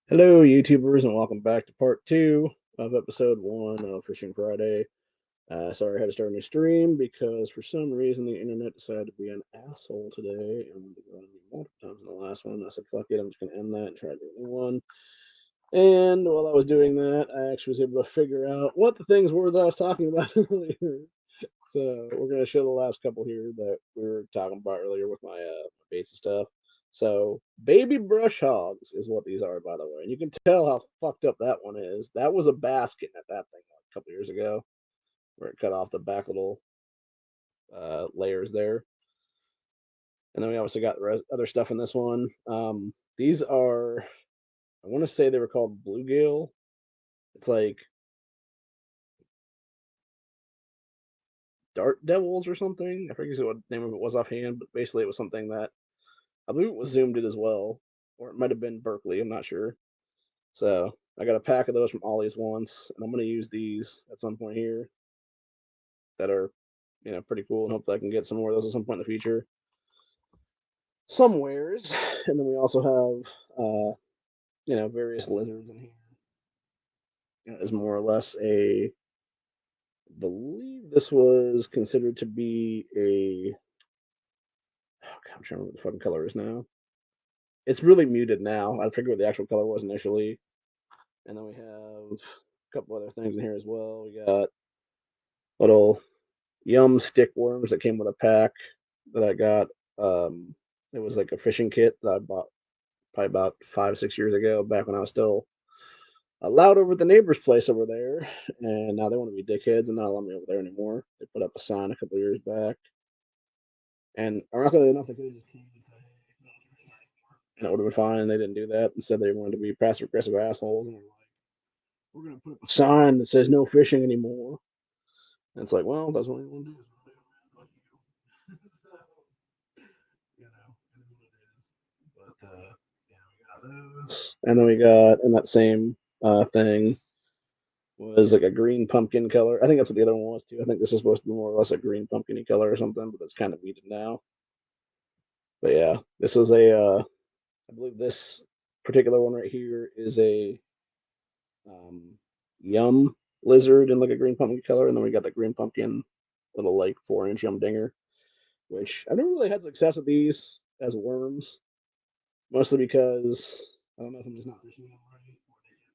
Hello, YouTubers, and welcome back to part two of episode one of Fishing Friday. Sorry I had to start a new stream because for some reason the internet decided to be an asshole today and running me multiple times in the last one. I said, fuck it, I'm just going to end that and try to do a new one. And while I was doing that, I actually was able to figure out what the things were that I was talking about earlier. So we're going to show the last couple here that we were talking about earlier with my baits and stuff. So baby brush hogs is what these are, by the way. And you can tell how fucked up that one is. That was a basket at that thing like a couple years ago, where it cut off the back little layers there. And then we obviously got other stuff in this one. These are, I want to say they were called bluegill. It's like dart devils or something. I forget what the name of it was offhand, but basically it was something that I believe it was Zoom did as well, or it might have been Berkeley. I'm not sure. So I got a pack of those from Ollie's once, and I'm going to use these at some point here that are, pretty cool, and hopefully I can get some more of those at some point in the future. Somewheres, and then we also have, various lizards in here. That is more or less I believe this was considered to be a. Oh God, I'm trying to remember what the fucking color is now. It's really muted now. I forget what the actual color was initially. And then we have a couple other things in here as well. We got little Yum stick worms that came with a pack that I got. It was like a fishing kit that I bought probably about 5, 6 years ago, back when I was still allowed over at the neighbor's place over there. And now they want to be dickheads and not allow me over there anymore. They put up a sign a couple years back. And ironically enough, they could have just came and said, hey, and it would have been fine. They didn't do that. Instead, they wanted to be passive aggressive assholes. And we're going to put up a sign that says no fishing anymore. And it's like, well, that's what you want to do. You know, it is what it is. But yeah, we got those, and then we got in that same thing was like a green pumpkin color. I think that's what the other one was too. I think this is supposed to be more or less a green pumpkiny color or something, but it's kind of muted now. But yeah, this was I believe this particular one right here is a um, yum lizard in like a green pumpkin color, and then we got the green pumpkin little like 4 inch yum dinger, which I've never really had success with these as worms, mostly because I don't know if I'm just not fishing them right.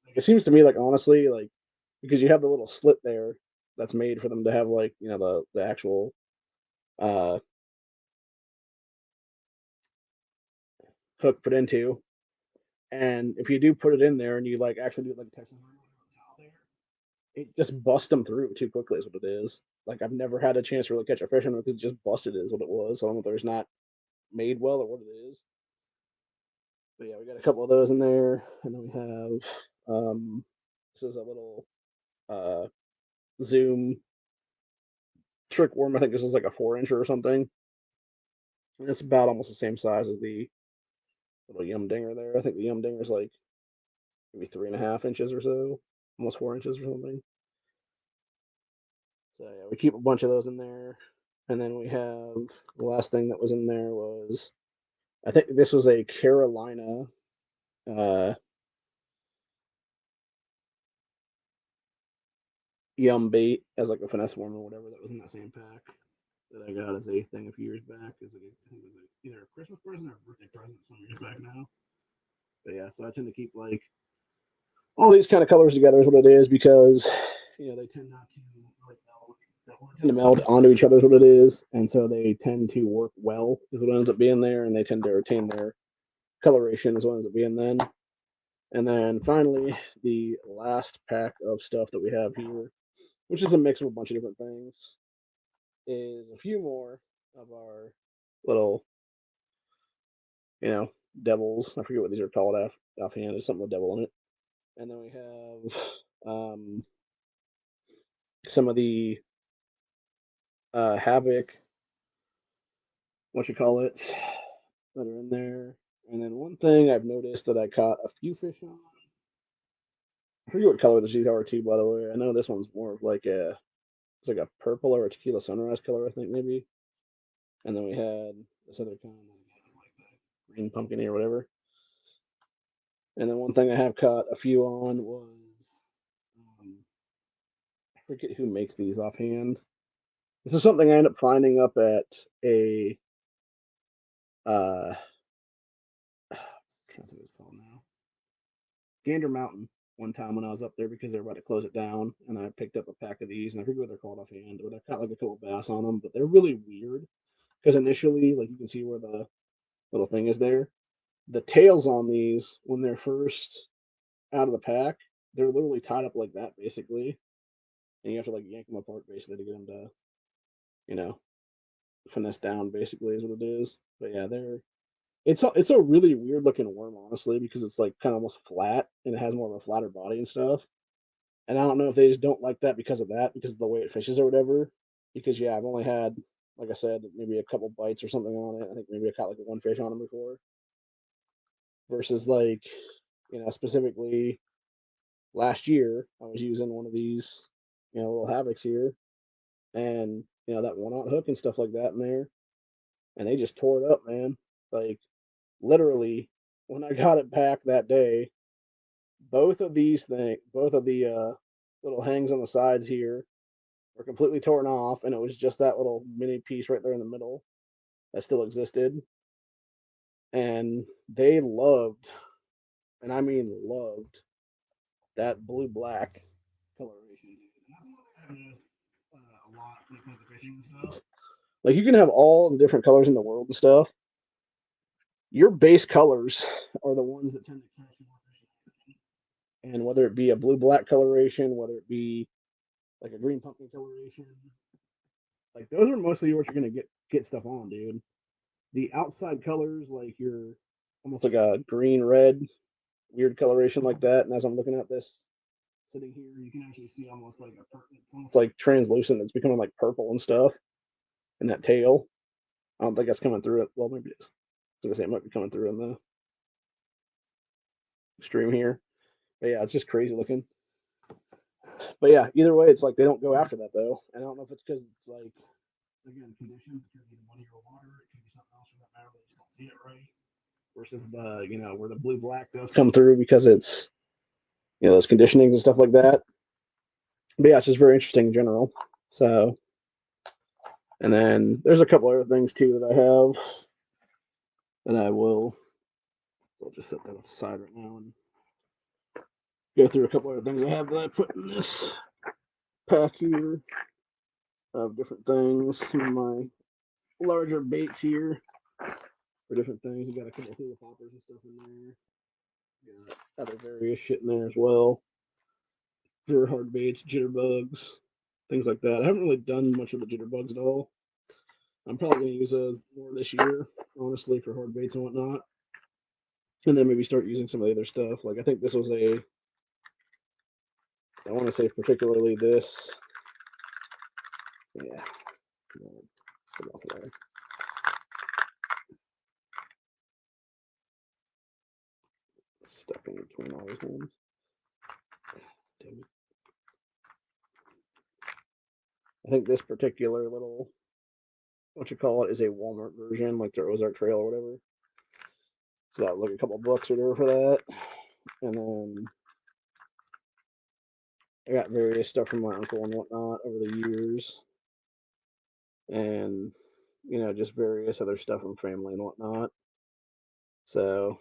Like, it seems to me like honestly, like because you have the little slit there that's made for them to have like the actual uh hook put into, and if you do put it in there and you like actually do like Texas it just busts them through too quickly is what it is. Like I've never had a chance to really catch a fish on it because it just busted is what it was. I don't know if there's not made well or what it is. But yeah, we got a couple of those in there, and then we have this is a little uh Zoom trick worm. I think this is like a 4 incher or something. And it's about almost the same size as the little yum dinger there. I think the yum dinger is like maybe 3.5 inches or so, almost 4 inches or something. So yeah, we keep a bunch of those in there, and then we have the last thing that was in there was I think this was a Carolina uh, yum bait as like a finesse worm or whatever that was in that same pack that I got as a thing a few years back. Is like I think it was either a Christmas present or a birthday present some years back now. But yeah, so I tend to keep like all these kind of colors together is what it is because they tend not to like tend to meld onto each other is what it is, and so they tend to work well is what ends up being there, and they tend to retain their coloration is what ends up being then. And then finally, the last pack of stuff that we have here, which is a mix of a bunch of different things, is a few more of our little, you know, devils. I forget what these are called offhand. There's something with devil in it. And then we have some of the havoc, what you call it, that are in there. And then one thing I've noticed that I caught a few fish on. I forget what color these are too, by the way. I know this one's more of like it's like a purple or a tequila sunrise color, I think maybe. And then we had this other kind, like the green pumpkin or whatever. And then one thing I have caught a few on was I forget who makes these offhand. This is something I ended up finding up at a I'm trying to think what it's called now. Gander Mountain one time when I was up there because they were about to close it down, and I picked up a pack of these, and I forget what they're called offhand, but I've got like a couple bass on them, but they're really weird because initially, like you can see where the little thing is there. The tails on these, when they're first out of the pack, they're literally tied up like that, basically, and you have to like yank them apart basically to get them to, you know, finesse down. Basically, is what it is. But yeah, they're it's a really weird looking worm, honestly, because it's like kind of almost flat and it has more of a flatter body and stuff. And I don't know if they just don't like that because of that, because of the way it fishes or whatever. Because yeah, I've only had, like I said, maybe a couple bites or something on it. I think maybe I caught like one fish on them before. Versus like, specifically last year, I was using one of these, little havocs here, and that one on hook and stuff like that in there, and they just tore it up, man. Like literally, when I got it back that day, both of the little hangs on the sides here were completely torn off, and it was just that little mini piece right there in the middle that still existed. And they loved, and I mean loved, that blue black coloration, dude. And that's one thing I've noticed a lot when it comes to fishing and stuff. Like you can have all the different colors in the world and stuff. Your base colors are the ones that tend to catch more fish. And whether it be a blue black coloration, whether it be like a green pumpkin coloration, like those are mostly what you're gonna get stuff on, dude. The outside colors, like your almost like a green red weird coloration like that. And as I'm looking at this sitting here, you can actually see almost like it's almost like translucent. It's becoming like purple and stuff. And that tail, I don't think that's coming through it. Well, maybe it is. I was gonna say it might be coming through in the stream here. But yeah, it's just crazy looking. But yeah, either way, it's like they don't go after that though. And I don't know if it's because it's like again conditions. It could be the money or water. It could be something else for that matter. They just don't see it right. Versus the where the blue black does come through because it's those conditionings and stuff like that. But yeah, it's just very interesting in general. So, and then there's a couple other things too that I have, and I will. I'll just set that aside right now and go through a couple other things I have that I put in this pack here of different things. Some of my larger baits here for different things. We got a couple of hula poppers and stuff in there. Got other various shit in there as well. For hard baits, jitterbugs, things like that. I haven't really done much of the jitterbugs at all. I'm probably going to use those more this year, honestly, for hard baits and whatnot. And then maybe start using some of the other stuff. Like I think this was I want to say particularly this. Yeah. Stuck in between all these ones. I think this particular little, what you call it, is a Walmart version, like their Ozark Trail or whatever. So that like a couple bucks or whatever for that. And then I got various stuff from my uncle and whatnot over the years. And, just various other stuff from family and whatnot. So,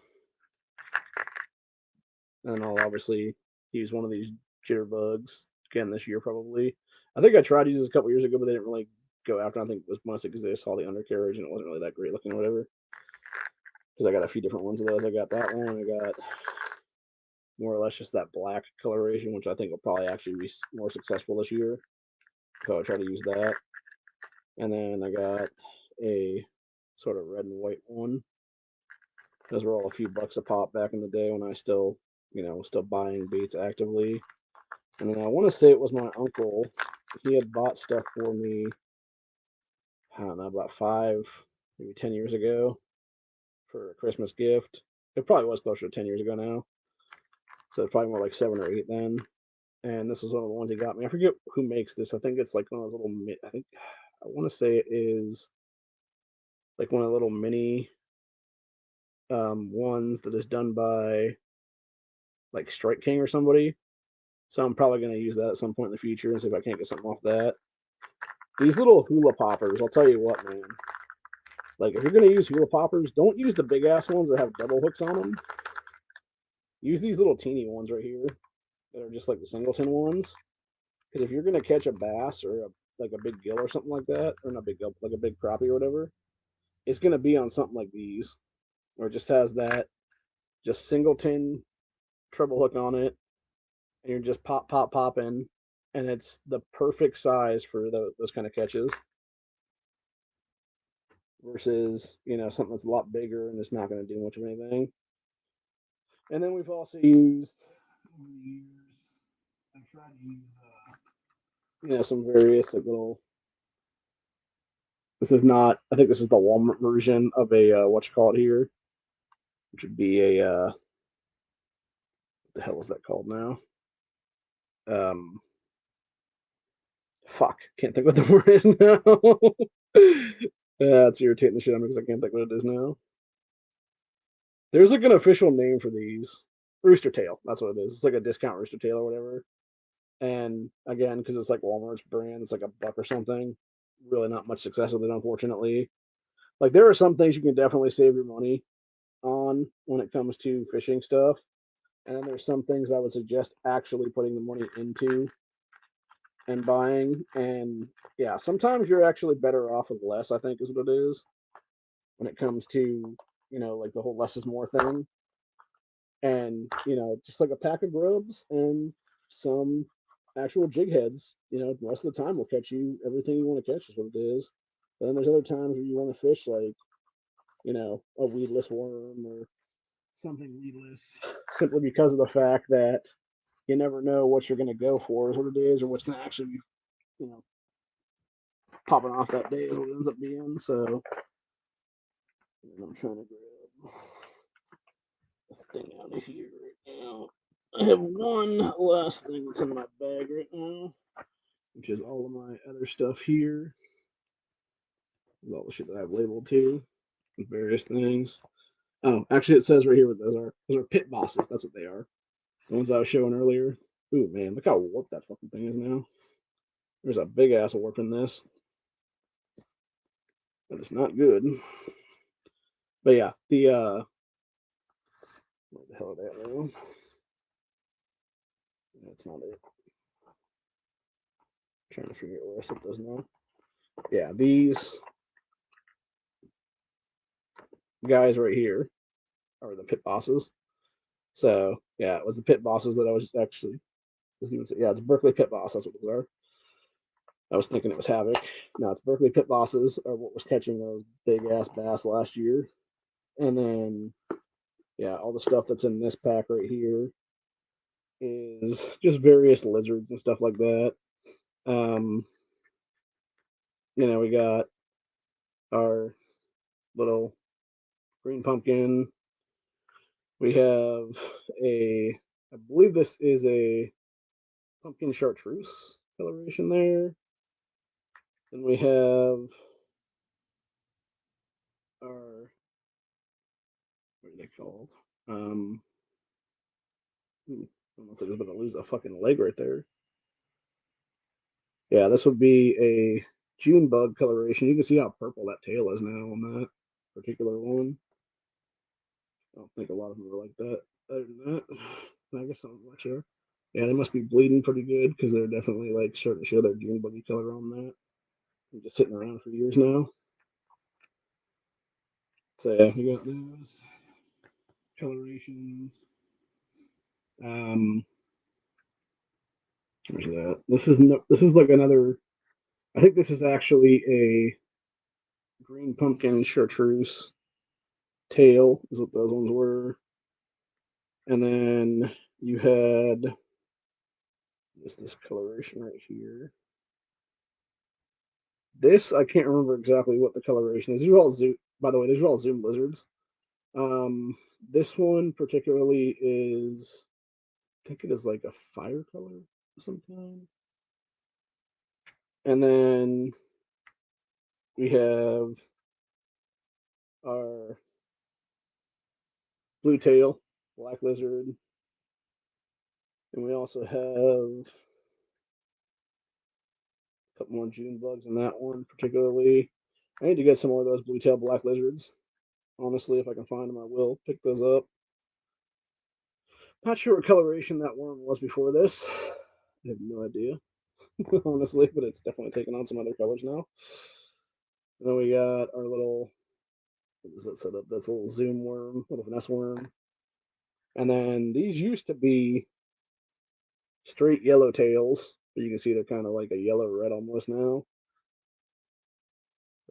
and I'll obviously use one of these jitterbugs again this year probably. I think I tried to use this a couple years ago, but they didn't really go after. I think it was mostly because they saw the undercarriage and it wasn't really that great looking or whatever. Because I got a few different ones of those. I got that one. I got more or less just that black coloration, which I think will probably actually be more successful this year. So I'll try to use that. And then I got a sort of red and white one. Those were all a few bucks a pop back in the day when I still, was still buying baits actively. And then I want to say it was my uncle. He had bought stuff for me, I don't know, about 5, maybe 10 years ago for a Christmas gift. It probably was closer to 10 years ago now. So it's probably more like 7 or 8 then. And this is one of the ones he got me. I forget who makes this. I think it's like one of those little, I want to say it is like one of the little mini ones that is done by like Strike King or somebody. So I'm probably going to use that at some point in the future and see if I can't get something off that. These little hula poppers, I'll tell you what, man. Like, if you're going to use hula poppers, don't use the big ass ones that have double hooks on them. Use these little teeny ones right here that are just like the singleton ones. Because if you're going to catch a bass or like a big gill or something like that, or not big gill, like a big crappie or whatever, it's going to be on something like these, where it just has that just singleton treble hook on it, and you're just popping, and it's the perfect size for those kind of catches. Versus something that's a lot bigger and it's not going to do much of anything. And then we've also used over the years. I've tried to use some various like little. This is not. I think this is the Walmart version of a what you call it here, which would be a what the hell is that called now? Um, fuck, can't think what the word is now. Yeah, it's irritating the shit out of me because I can't think what it is now. There's like an official name for these. Rooster tail. That's what it is. It's like a discount rooster tail or whatever. And again, because it's like Walmart's brand, it's like $1 or something. Really not much success with it, unfortunately. Like there are some things you can definitely save your money on when it comes to fishing stuff. And then there's some things I would suggest actually putting the money into and buying. And yeah, sometimes you're actually better off with less, I think is what it is. When it comes to, like the whole less is more thing. And, just like a pack of grubs and some actual jig heads, most of the time will catch you everything you want to catch is what it is. But then there's other times where you want to fish like, a weedless worm or something weedless simply because of the fact that you never know what you're going to go for is what it is or what's going to actually be, you know, popping off that day is what it ends up being. So I'm trying to grab the thing out of here right now. I have one last thing that's in my bag right now, which is all of my other stuff here. All the shit that I've labeled too, with various things. Oh, actually, it says right here what those are. Those are pit bosses. That's what they are. The ones I was showing earlier. Ooh, man, look how warped that fucking thing is now. There's a big ass warp in this. But it's not good. But yeah, where the hell are they at now? That's not it. I'm trying to figure out where I set those now. Yeah, these guys right here are the pit bosses. So yeah, it was the pit bosses that I was actually. Yeah, it's Berkeley pit boss. That's what those are. I was thinking it was Havoc. No, it's Berkeley pit bosses are what was catching those big ass bass last year. And then yeah, all the stuff that's in this pack right here is just various lizards and stuff like that. Um, we got our little green pumpkin. We have I believe this is a pumpkin chartreuse coloration there. Then we have our, what are they called? Almost like I was about to lose a fucking leg right there. Yeah, this would be a June bug coloration. You can see how purple that tail is now on that particular one. I don't think a lot of them are like that. Other than that, I guess I'm not sure. Yeah, they must be bleeding pretty good because they're definitely like starting to show their June buggy color on that. They're just sitting around for years now. So yeah, we got those colorations. Um, where's that? This is like another. I think this is actually a green pumpkin chartreuse tail. Is what those ones were. And then you had this coloration right here. This I can't remember exactly what the coloration is. These are all zoom. By the way, these are all zoom lizards. This one particularly is, I think it is like a fire color of some kind. And then we have our blue tail, black lizard, And we also have a couple more June bugs in that one, particularly. I need to get some more of those blue-tailed black lizards. Honestly, if I can find them, I will pick those up. Not sure what coloration that worm was before this. I have no idea, honestly, but it's definitely taken on some other colors now. And then we got our little, what is that set up? That's a little zoom worm, little finesse worm. And then these used to be straight yellow tails, but you can see they're kind of like a yellow red almost now.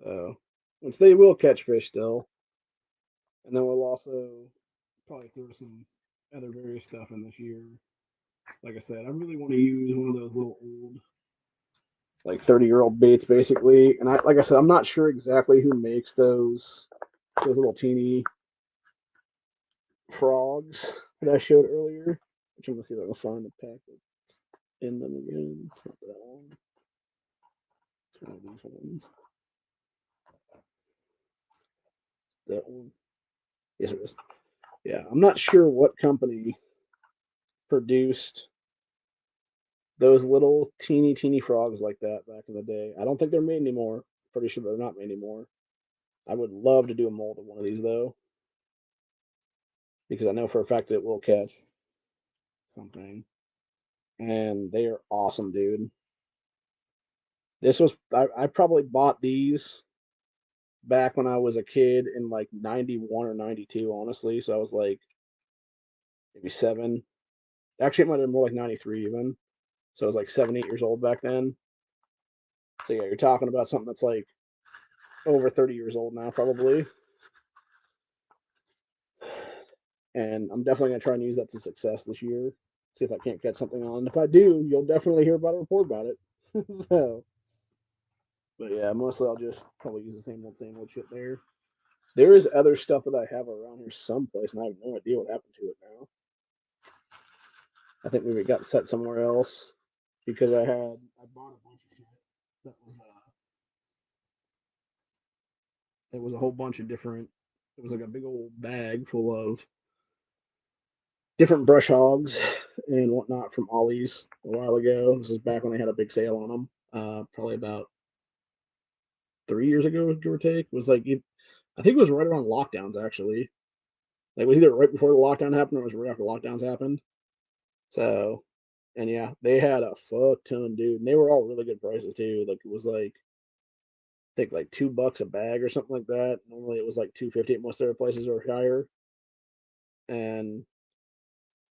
So, which they will catch fish still. And then we'll also probably throw some other various stuff in this year. Like I said, I really want to use one of those little old, like 30-year-old baits, basically. And like I said, I'm not sure exactly who makes those little teeny frogs that I showed earlier. Which I'm gonna see if I can find the pack that's in them again. It's not that one. It's one of these ones. That one. Yes, it is. Yeah, I'm not sure what company produced those little teeny frogs like that back in the day. I don't think they're made anymore. Pretty sure they're not made anymore. I would love to do a mold of one of these though, because I know for a fact that it will catch something. And they are awesome, dude. This was I probably bought these back when I was a kid in like 91 or 92, honestly. So I was like maybe 7. Actually, it might have been more like 93 even. So I was like 7, 8 years old back then. So yeah, you're talking about something that's like over 30 years old now, probably. And I'm definitely gonna try and use that to success this year. See if I can't catch something on. If I do, you'll definitely hear about a report about it. So, but yeah, mostly I'll just probably use the same old shit there. There is other stuff that I have around here someplace, and I have no idea what happened to it now. I think maybe it got set somewhere else because I bought a bunch of shit that was it was a whole bunch of different. It was like a big old bag full of different brush hogs and whatnot from Ollie's a while ago. This is back when they had a big sale on them. Probably about 3 years ago, give or take. It was like I think it was right around lockdowns actually. Like it was either right before the lockdown happened or it was right after lockdowns happened. So, and yeah, they had a fuck ton, dude. And they were all really good prices too. Like it was like I think like $2 a bag or something like that. Normally it was like 250 at most other places or higher. And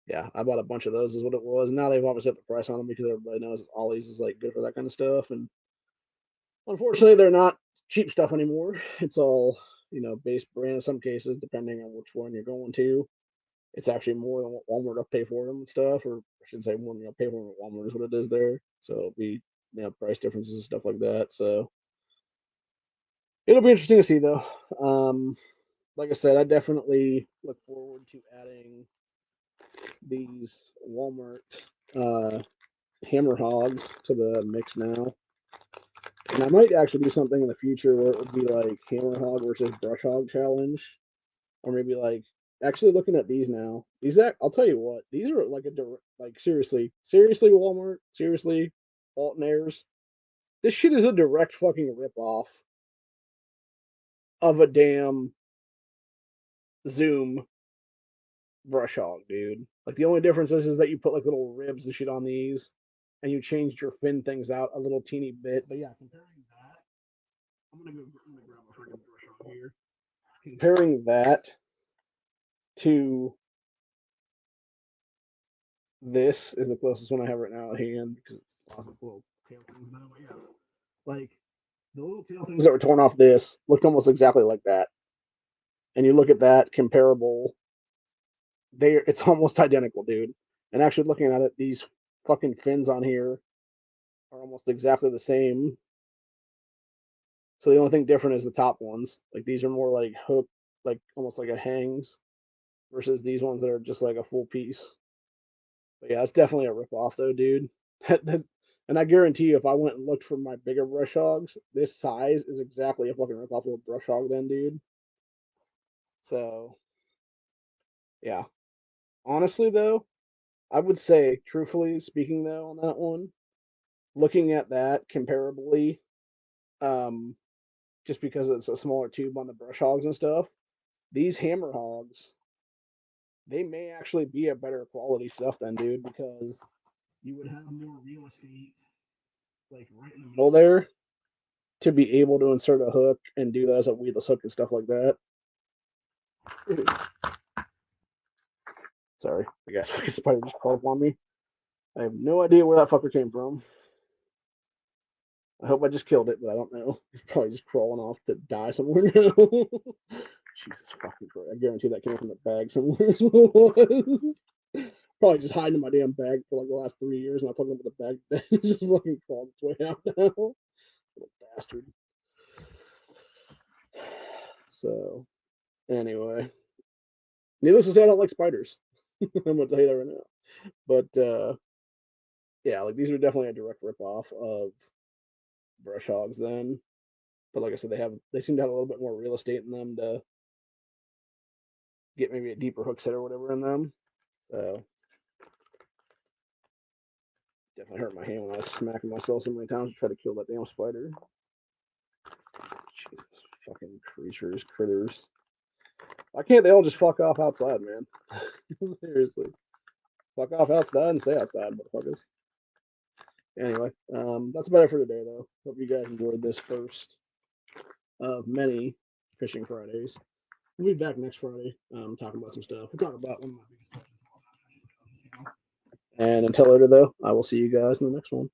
yeah, I bought a bunch of those is what it was. Now they've obviously up the price on them because everybody knows Ollie's is like good for that kind of stuff. And unfortunately, they're not cheap stuff anymore. It's all base brand in some cases, depending on which one you're going to. It's actually more than what Walmart will pay for them and stuff, or I should say more than you'll pay for them at Walmart is what it is there. So it'll be price differences and stuff like that. So it'll be interesting to see though. Like I said, I definitely look forward to adding these Walmart uh, hammer hogs to the mix now. And I might actually do something in the future where it would be like hammer hog versus brush hog challenge, or maybe like actually looking at these now. I'll tell you what, these are like like seriously Walmart, seriously Alton Airs. This shit is a direct fucking rip off of a damn Zoom brush hog, dude. Like the only difference is that you put like little ribs and shit on these, and you changed your fin things out a little teeny bit. But yeah, comparing that, I'm gonna grab a freaking brush hog here. Comparing that to this is the closest one I have right now at hand because it's lost its little tail things now. But yeah, like the little tail things that were torn off this looked almost exactly like that. And you look at that comparable, it's almost identical, dude. And actually looking at it, these fucking fins on here are almost exactly the same. So the only thing different is the top ones. Like these are more like hook, like almost like a hangs, versus these ones that are just like a full piece. But yeah, it's definitely a rip off though, dude. And I guarantee you, if I went and looked for my bigger brush hogs, this size is exactly a fucking rip off of a brush hog, then, dude. So yeah, honestly though, I would say, truthfully speaking, though, on that one, looking at that comparably, um, just because it's a smaller tube on the brush hogs and stuff, these hammer hogs, they may actually be a better quality stuff then, dude, because you would have more real estate, like right in the middle there, to be able to insert a hook and do that as a weedless hook and stuff like that. Sorry, I guess fucking spider just crawled up on me. I have no idea where that fucker came from. I hope I just killed it, but I don't know. He's probably just crawling off to die somewhere now. Jesus fucking Christ. I guarantee that came from the bag somewhere. Probably just hiding in my damn bag for like the last 3 years, and I put it into the bag. It just fucking crawls its way out now. Little bastard. So, anyway. Needless to say, I don't like spiders. I'm gonna tell you that right now. But yeah, like these are definitely a direct ripoff of brush hogs then. But like I said, they seem to have a little bit more real estate in them to get maybe a deeper hook set or whatever in them. So definitely hurt my hand when I was smacking myself so many times to try to kill that damn spider. Jesus fucking critters. Why can't they all just fuck off outside, man? Seriously. Fuck off outside and stay outside, motherfuckers. Anyway, that's about it for today, though. Hope you guys enjoyed this first of many Fishing Fridays. We'll be back next Friday talking about some stuff. We'll talk about one of my biggest touches. And until later, though, I will see you guys in the next one.